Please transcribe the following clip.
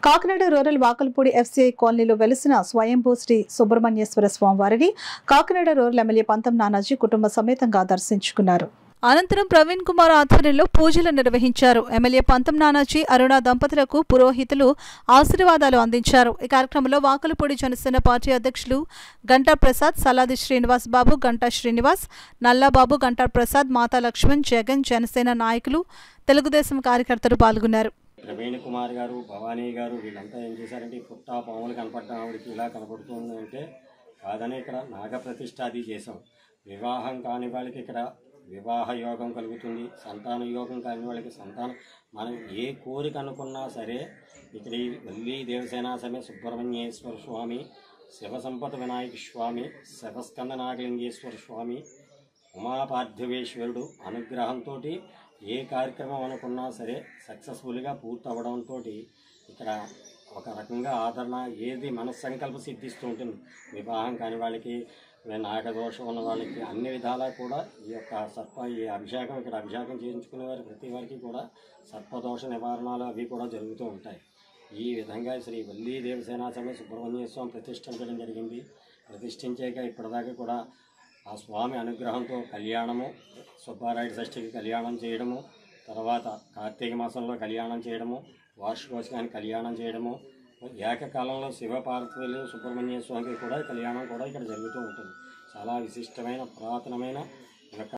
Kakinada rural Vakalapudi FCI కాలనీలో వెలిసిన స్వయంభూ శ్రీ సుబ్రహ్మణ్యేశ్వర స్వామివారిని కాకినాడ రూరల్ ఎమ్మెల్యే పంతం నానాజీ కుటుంబ సమేతంగా దర్శించుకున్నారు. అనంతరం ప్రవీణ్ కుమార్ ఆధ్వర్యంలో పూజలు నిర్వహించారు. ఎమ్మెల్యే పంతం నానాజీ, అరుణ దంపతులకు పురోహితులు ఆశీర్వాదాలు అందించారు. ఈ కార్యక్రమంలో వాకలపూడి జనసేన పార్టీ అధ్యక్షులు గంటా ప్రసాద్, సలాది శ్రీనివాస్ బాబు, గంటా శ్రీనివాస్, నల్లాబాబు, గంటా ప్రసాద్, మాతా లక్ష్మణ్, జగన్, జనసేన నాయకులు, తెలుగుదేశం కార్యకర్తలు పాల్గొన్నారు. ప్రవీణ్ కుమార్ గారు, భవానీ గారు వీళ్ళంతా ఏం చేశారంటే పుట్ట పాములు కనపడ్డా ఆవిడకి ఇలా కనపడుతుంది అంటే కాదని ఇక్కడ నాగప్రతిష్ఠ అది చేసాం. వివాహం కాని వాళ్ళకి ఇక్కడ వివాహ యోగం కలుగుతుంది, సంతాన యోగం కాని వాళ్ళకి సంతానం. మనం ఏ కోరిక అనుకున్నా సరే ఇక్కడ ఈ వల్లీ దేవసేన సమేత సుబ్రహ్మణ్యేశ్వర స్వామి, శివసంపద వినాయక స్వామి, శివస్కంద నాగలింగేశ్వర స్వామి, ఉమాపార్థివేశ్వరుడు అనుగ్రహంతో ఏ కార్యక్రమం అనుకున్నా సరే సక్సెస్ఫుల్గా పూర్తి అవ్వడంతో ఇక్కడ ఒక రకంగా ఆదరణ ఏది మనస్సంకల్ప సిద్ధిస్తూ ఉంటుంది. వివాహం కాని వాళ్ళకి, నాగదోషం ఉన్న వాళ్ళకి అన్ని విధాలా కూడా ఈ యొక్క ఈ అభిషేకం ఇక్కడ అభిషేకం చేయించుకునే వారి ప్రతి వారికి కూడా సర్పదోష నివారణలు అవి కూడా జరుగుతూ ఉంటాయి. ఈ విధంగా శ్రీ వల్లీ దేవసేన సమేత సుబ్రహ్మణ్య స్వామి ప్రతిష్ఠించడం జరిగింది. ప్రతిష్ఠించాక ఇప్పటిదాకా కూడా ఆ స్వామి అనుగ్రహంతో కళ్యాణము, సుబ్బారాయుడు షష్ఠికి కళ్యాణం చేయడము, తర్వాత కార్తీక మాసంలో కళ్యాణం చేయడము, వార్షికోత్సవానికి కళ్యాణం చేయడము, ఏకకాలంలో శివపార్వతులు సుబ్రహ్మణ్య స్వామికి కూడా కళ్యాణం కూడా ఇక్కడ జరుగుతూ ఉంటుంది. చాలా విశిష్టమైన పురాతనమైన